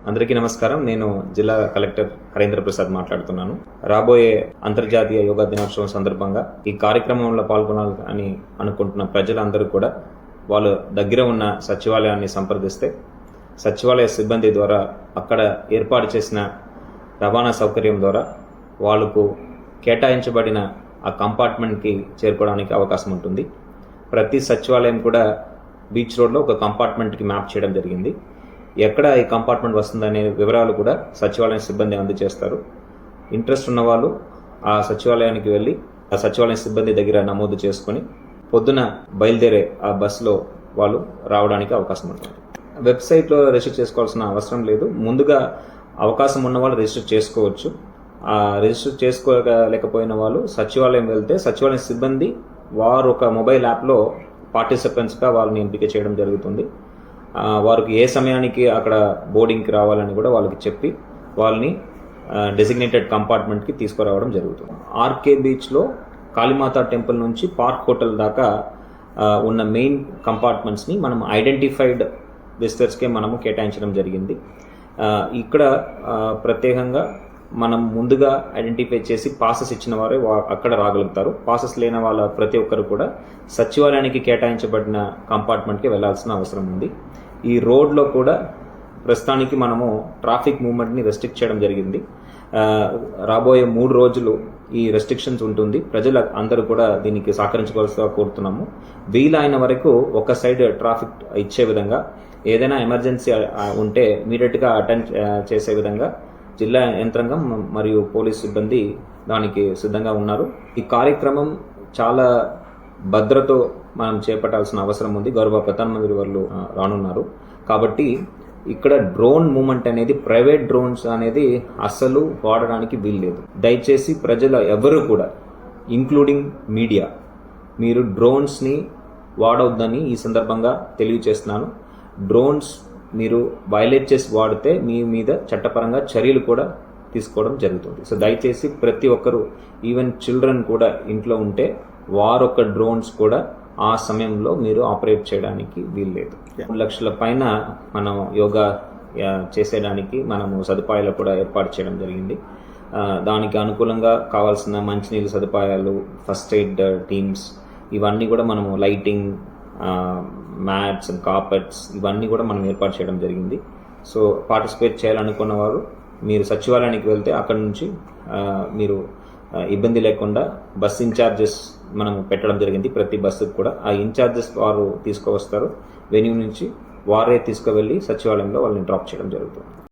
అందరికీ నమస్కారం. నేను జిల్లా కలెక్టర్ హరేంద్ర ప్రసాద్ మాట్లాడుతున్నాను. రాబోయే అంతర్జాతీయ యోగా దినోత్సవం సందర్భంగా ఈ కార్యక్రమంలో పాల్గొనాలని అనుకుంటున్న ప్రజలందరూ కూడా వాళ్ళు దగ్గర ఉన్న సచివాలయాన్ని సంప్రదిస్తే సచివాలయ సిబ్బంది ద్వారా అక్కడ ఏర్పాటు చేసిన రవాణా సౌకర్యం ద్వారా వాళ్ళకు కేటాయించబడిన ఆ కంపార్ట్మెంట్కి చేరుకోవడానికి అవకాశం ఉంటుంది. ప్రతి సచివాలయం కూడా బీచ్ రోడ్లో ఒక కంపార్ట్మెంట్కి మ్యాప్ చేయడం జరిగింది. ఎక్కడ ఈ కంపార్ట్మెంట్ వస్తుందనే వివరాలు కూడా సచివాలయం సిబ్బంది అందజేస్తారు. ఇంట్రెస్ట్ ఉన్న వాళ్ళు ఆ సచివాలయానికి వెళ్ళి ఆ సచివాలయం సిబ్బంది దగ్గర నమోదు చేసుకొని పొద్దున బయలుదేరే ఆ బస్సులో వాళ్ళు రావడానికి అవకాశం ఉంటుంది. వెబ్సైట్లో రిజిస్టర్ చేసుకోవాల్సిన అవసరం లేదు. ముందుగా అవకాశం ఉన్న వాళ్ళు రిజిస్టర్ చేసుకోవచ్చు. ఆ రిజిస్టర్ చేసుకోలేకపోయిన వాళ్ళు సచివాలయం వెళ్తే సచివాలయం సిబ్బంది వారు ఒక మొబైల్ యాప్లో పార్టిసిపెంట్స్గా వాళ్ళని ఎంపిక చేయడం జరుగుతుంది. వారికి ఏ సమయానికి అక్కడ బోర్డింగ్కి రావాలని కూడా వాళ్ళకి చెప్పి వాళ్ళని డెసిగ్నేటెడ్ కంపార్ట్మెంట్కి తీసుకురావడం జరుగుతుంది. ఆర్కే బీచ్లో కాళీమాత టెంపుల్ నుంచి పార్క్ హోటల్ దాకా ఉన్న మెయిన్ కంపార్ట్మెంట్స్ని మనం ఐడెంటిఫైడ్ విజిటర్స్కే మనము కేటాయించడం జరిగింది. ఇక్కడ ప్రత్యేకంగా మనం ముందుగా ఐడెంటిఫై చేసి పాసెస్ ఇచ్చిన వారే అక్కడ రాగలుగుతారు. పాసెస్ లేని వాళ్ళ ప్రతి ఒక్కరు కూడా సచివాలయానికి కేటాయించబడిన కంపార్ట్మెంట్కి వెళ్లాల్సిన అవసరం ఉంది. ఈ రోడ్లో కూడా ప్రస్తుతానికి మనము ట్రాఫిక్ మూవ్మెంట్ని రెస్ట్రిక్ట్ చేయడం జరిగింది. రాబోయే 3 రోజులు ఈ రెస్ట్రిక్షన్స్ ఉంటుంది. ప్రజలు అందరూ కూడా దీనికి సహకరించుకోవాల్సిగా కోరుతున్నాము. వీలైన వరకు ఒక సైడ్ ట్రాఫిక్ ఇచ్చే విధంగా ఏదైనా ఎమర్జెన్సీ ఉంటే ఇమీడియట్గా అటెండ్ చేసే విధంగా జిల్లా యంత్రాంగం మరియు పోలీస్ సిబ్బంది దానికి సిద్ధంగా ఉన్నారు. ఈ కార్యక్రమం చాలా భద్రతో మనం చేపట్టాల్సిన అవసరం ఉంది. గౌరవ ప్రధానమంత్రి వాళ్ళు రానున్నారు కాబట్టి ఇక్కడ డ్రోన్ మూమెంట్ అనేది ప్రైవేట్ డ్రోన్స్ అనేది అస్సలు వాడడానికి వీల్లేదు. దయచేసి ప్రజలు ఎవరు కూడా ఇంక్లూడింగ్ మీడియా మీరు డ్రోన్స్ని వాడవద్దని ఈ సందర్భంగా తెలియజేస్తున్నాను. డ్రోన్స్ మీరు వైలేట్ చేసి వాడితే మీ మీద చట్టపరంగా చర్యలు కూడా తీసుకోవడం జరుగుతుంది. సో దయచేసి ప్రతి ఒక్కరు ఈవెన్ చిల్డ్రన్ కూడా ఇంట్లో ఉంటే వారొక డ్రోన్స్ కూడా ఆ సమయంలో మీరు ఆపరేట్ చేయడానికి వీల్లేదు. 3 లక్షల పైన మనం యోగా చేసేయడానికి మనము సదుపాయాలు కూడా ఏర్పాటు చేయడం జరిగింది. దానికి అనుకూలంగా కావాల్సిన మంచినీళ్ళ సదుపాయాలు, ఫస్ట్ ఎయిడ్ టీమ్స్ ఇవన్నీ కూడా మనము లైటింగ్, మ్యాట్స్ అండ్ కార్పెట్స్ ఇవన్నీ కూడా మనం ఏర్పాటు చేయడం జరిగింది. సో పార్టిసిపేట్ చేయాలనుకున్న వారు మీరు సచివాలయానికి వెళ్తే అక్కడ నుంచి మీరు ఇబ్బంది లేకుండా బస్ ఇన్ఛార్జెస్ మనం పెట్టడం జరిగింది. ప్రతి బస్సుకు కూడా ఆ ఇన్ఛార్జెస్ వారు తీసుకువస్తారు. వెన్యూ నుంచి వారే తీసుకువెళ్ళి సచివాలయంలో వాళ్ళని డ్రాప్ చేయడం జరుగుతుంది.